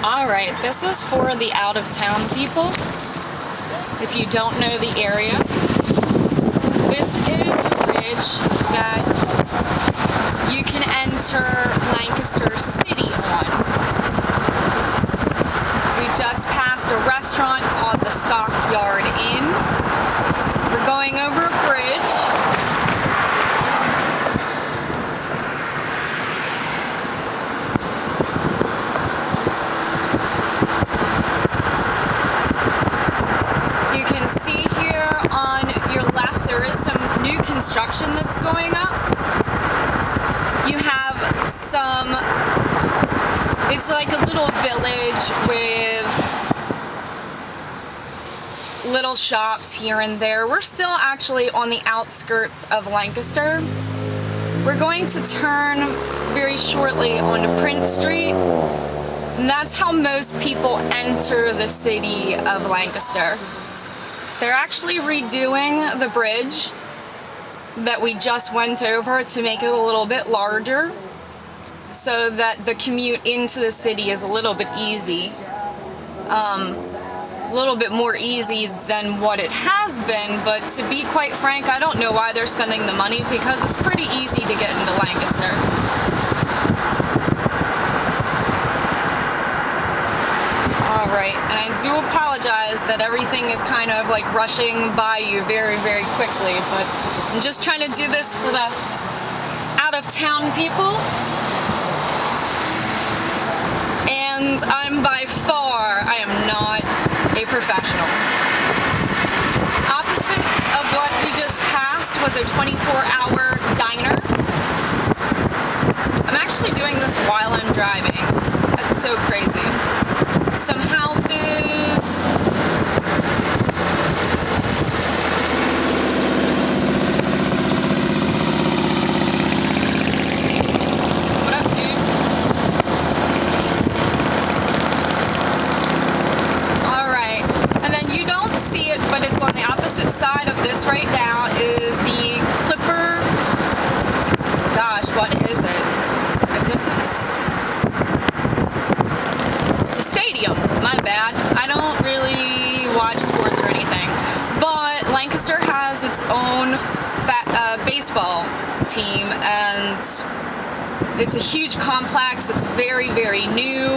Alright, this is for the out-of-town people. If you don't know the area, this is the bridge that you can enter Lancaster City on. We just passed a restaurant called the Stockyard Inn. We're going over a bridge. You can see here on your left there is some new construction that's going up. You have some, it's like a little village with little shops here and there. We're still actually on the outskirts of Lancaster. We're going to turn very shortly onto Prince Street, and that's how most people enter the city of Lancaster. They're actually redoing the bridge that we just went over to make it a little bit larger so that the commute into the city is a little bit easy. A little bit more easy than what it has been, but to be quite frank, I don't know why they're spending the money because it's pretty easy to get into Lancaster. Alright, and I do apologize that everything is kind of like rushing by you very, very quickly, but I'm just trying to do this for the out-of-town people. And I am not a professional. Opposite of what we just passed was a 24-hour diner. I'm actually doing this while I'm driving. That's so crazy. Some houses. What up, dude? Alright, and then you don't see it, but it's on the opposite side of this right now is the Clipper. Gosh, what is it? I guess it's a stadium. My bad. I don't really watch sports or anything, but Lancaster has its own baseball team, and it's a huge complex. It's very, very new.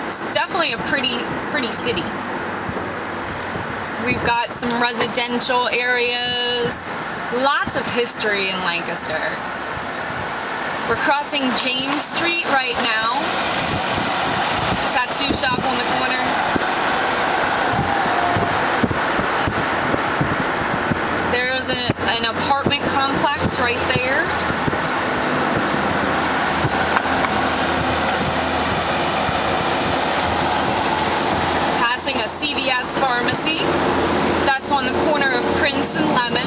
It's definitely a pretty city. We've got some residential areas, lots of history in Lancaster. We're crossing James Street right now. Tattoo shop on the corner. There's an apartment complex right there. Passing a CVS pharmacy. That's on the corner of Prince and Lemon.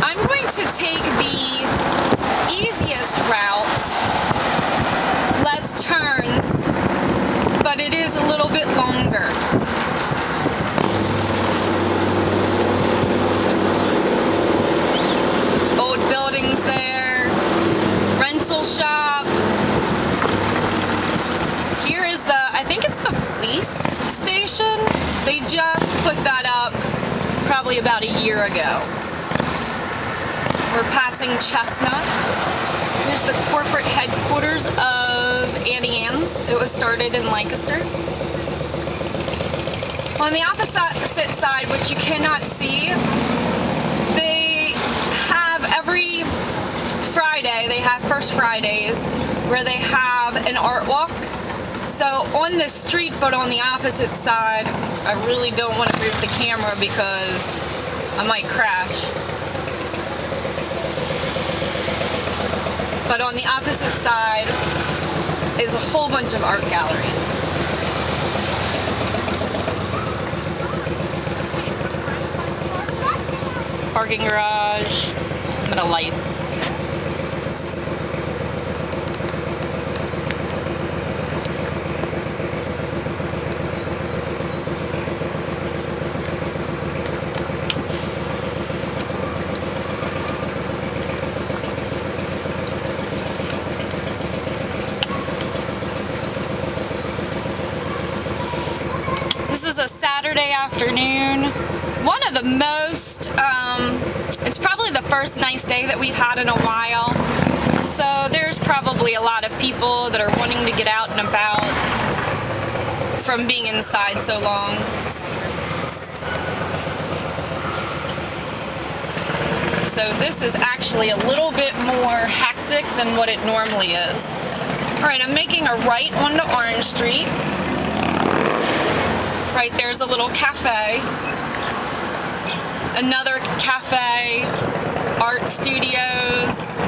I'm going to take the easiest route, less turns, but it is a little bit longer. Old buildings there, rental shop. Here is I think it's the police station. They just put that up probably about a year ago. We're passing Chestnut. Here's the corporate headquarters of Auntie Anne's. It was started in Lancaster. On the opposite side, which you cannot see, they have every Friday, they have First Fridays, where they have an art walk. So on this street, but on the opposite side, I really don't want to move the camera because I might crash. But on the opposite side is a whole bunch of art galleries. Parking garage. I'm gonna light. afternoon. One of the most, it's probably the first nice day that we've had in a while. So there's probably a lot of people that are wanting to get out and about from being inside so long. So this is actually a little bit more hectic than what it normally is. All right, I'm making a right onto Orange Street. Right there's a little cafe. Another cafe, art studios.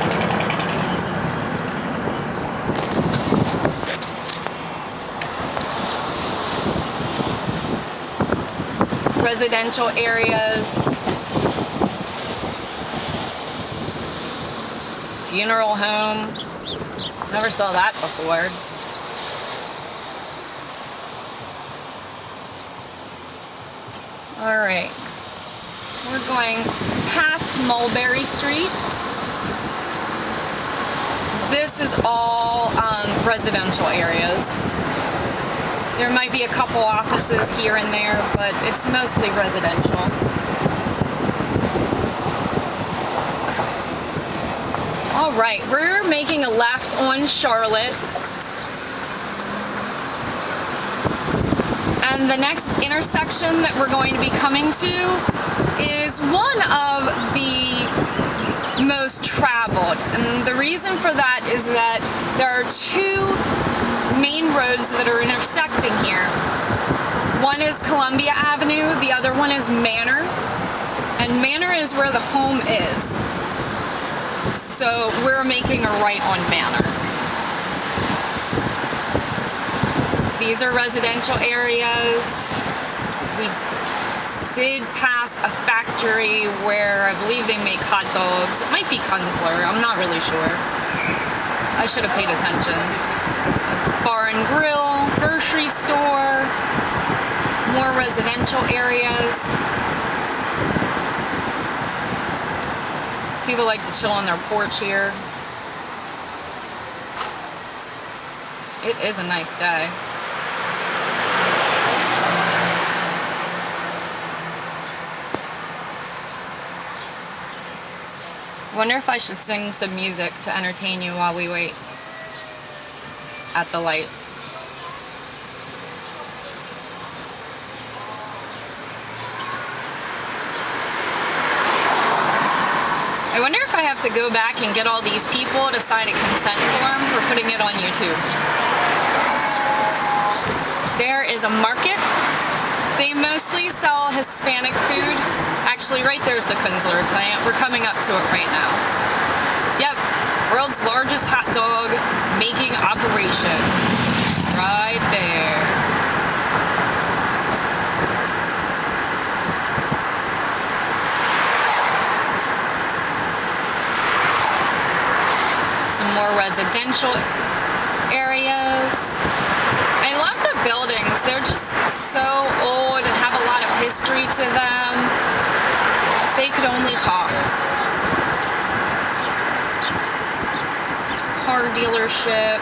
Residential areas. Funeral home. Never saw that before. All right. We're going past Mulberry Street. This is all residential areas. There might be a couple offices here and there, but it's mostly residential. All right, we're making a left on Charlotte. And the next intersection that we're going to be coming to is one of the most traveled. And the reason for that is that there are two main roads that are intersecting here. One is Columbia Avenue, the other one is Manor. And Manor is where the home is. So we're making a right on Manor. These are residential areas. We did pass a factory where I believe they make hot dogs. It might be Kunzler, I'm not really sure. I should have paid attention. Bar and grill, grocery store, more residential areas. People like to chill on their porch here. It is a nice day. Wonder if I should sing some music to entertain you while we wait at the light. I wonder if I have to go back and get all these people to sign a consent form for putting it on YouTube. There is a market. They mostly sell Hispanic food. Actually, right there's the Kunzler plant. We're coming up to it right now. Yep, world's largest hot dog making operation. Right there. Some more residential areas. I love the buildings. They're just so old and have a lot of history to them. If they could only talk. Car dealership.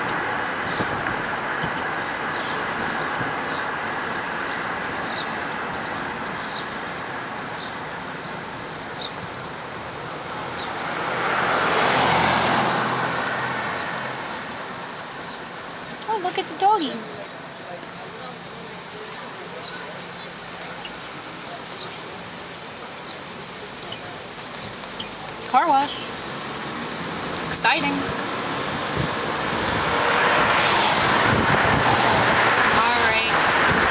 Oh, look at the doggies. Car wash. Exciting. Alright.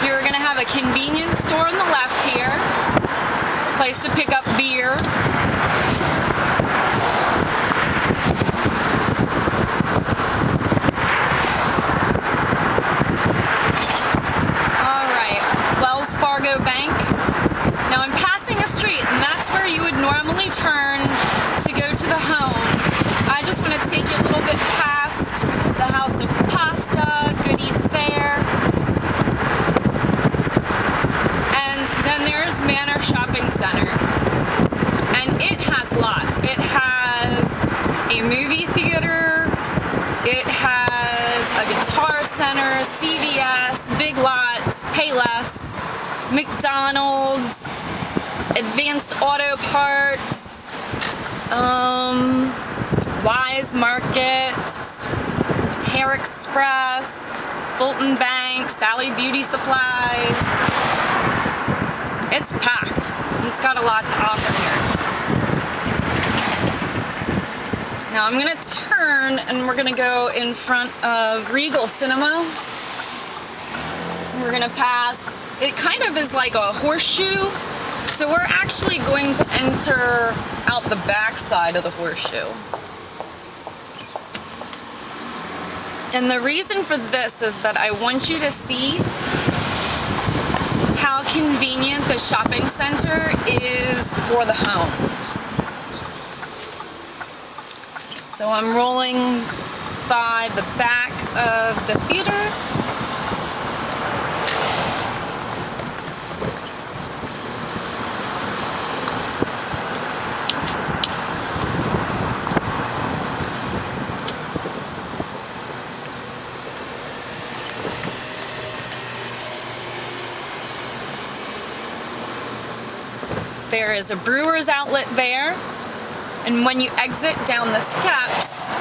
You're gonna have a convenience store on the left here. Place to pick up beer. Alright. Wells Fargo Bank. Now I'm passing a street, and that's where you would normally turn to go to the home. I just want to take you a little bit past the House of Pasta, Good Eats there. And then there's Manor Shopping Center. And it has lots. It has a movie theater. It has a guitar center, CVS, Big Lots, Payless, McDonald's. McDonald's, Advanced Auto Parts, Wise Markets, Hair Express, Fulton Bank, Sally Beauty Supplies. It's packed. It's got a lot to offer here. Now I'm gonna turn and we're gonna go in front of Regal Cinema. We're gonna pass, it kind of is like a horseshoe. So we're actually going to enter out the back side of the horseshoe. And the reason for this is that I want you to see how convenient the shopping center is for the home. So I'm rolling by the back of the theater. There is a brewer's outlet there, and when you exit down the steps,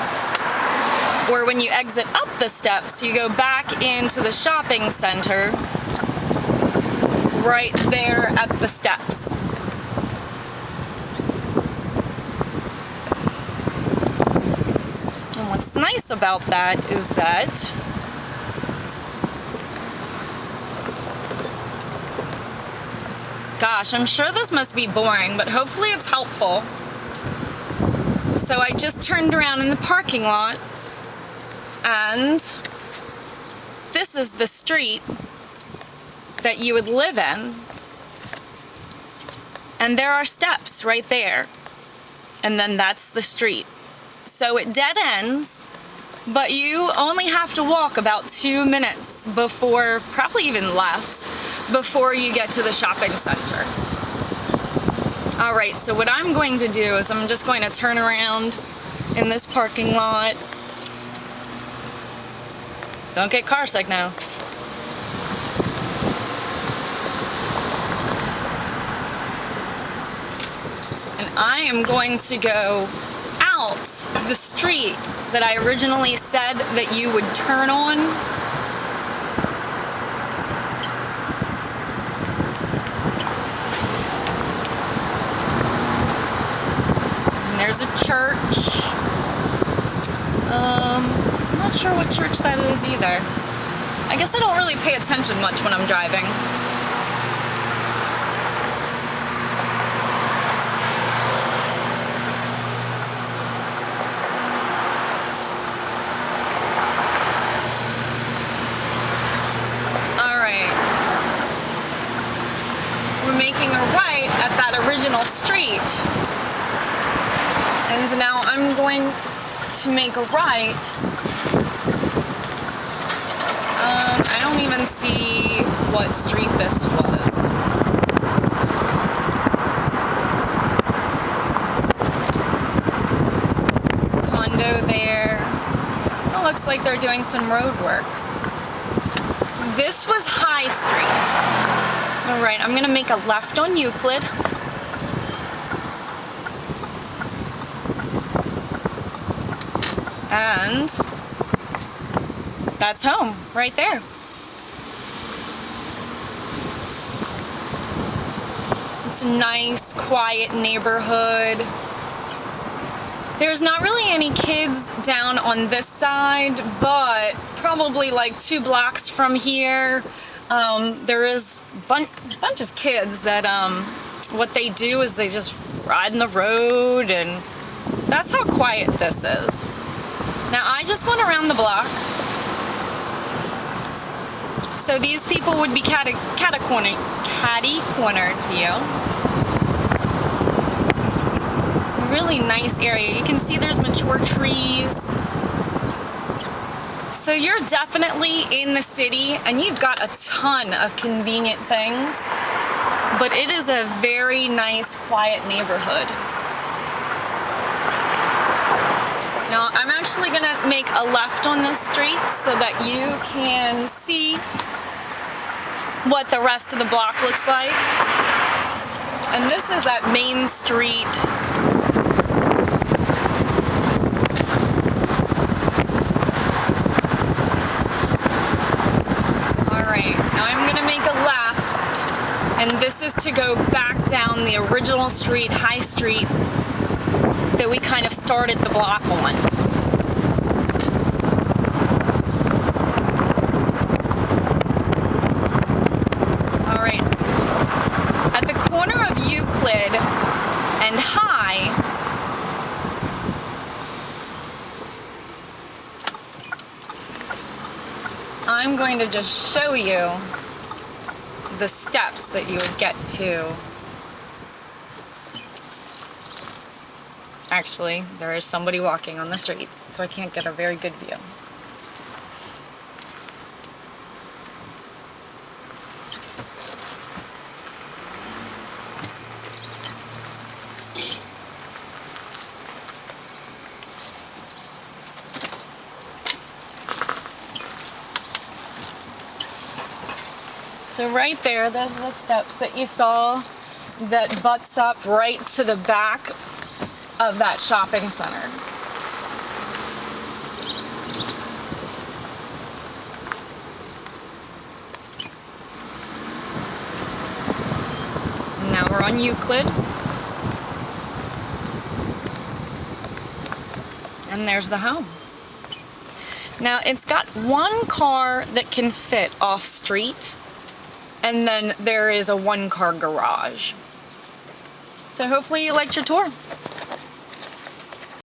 or when you exit up the steps, you go back into the shopping center right there at the steps. And what's nice about that is that gosh, I'm sure this must be boring, but hopefully it's helpful. So I just turned around in the parking lot, and this is the street that you would live in. And there are steps right there. And then that's the street. So it dead ends, but you only have to walk about 2 minutes before, probably even less, before you get to the shopping center. All right, so what I'm going to do is I'm just going to turn around in this parking lot. Don't get car sick now. And I am going to go out the street that I originally said that you would turn on. There's a church. I'm not sure what church that is either. I guess I don't really pay attention much when I'm driving. All right. We're making a right at that original street. And now I'm going to make a right. I don't even see what street this was. Condo there. It looks like they're doing some road work. This was High Street. All right, I'm gonna make a left on Euclid. And that's home, right there. It's a nice, quiet neighborhood. There's not really any kids down on this side, but probably like 2 blocks from here, there is a bunch of kids that what they do is they just ride in the road, and that's how quiet this is. Now I just went around the block, so these people would be catty cornered to you. Really nice area. You can see there's mature trees. So you're definitely in the city, and you've got a ton of convenient things, but it is a very nice, quiet neighborhood. Now, I'm actually gonna make a left on this street so that you can see what the rest of the block looks like. And this is that Main Street. Alright, now I'm gonna make a left, and this is to go back down the original street, High Street, that we kind of started the block on. Alright, at the corner of Euclid and High, I'm going to just show you the steps that you would get to. Actually, there is somebody walking on the street, so I can't get a very good view. So right there, those are the steps that you saw that butts up right to the back of that shopping center. Now we're on Euclid. And there's the home. Now it's got one car that can fit off street, and then there is a one-car garage. So hopefully you liked your tour.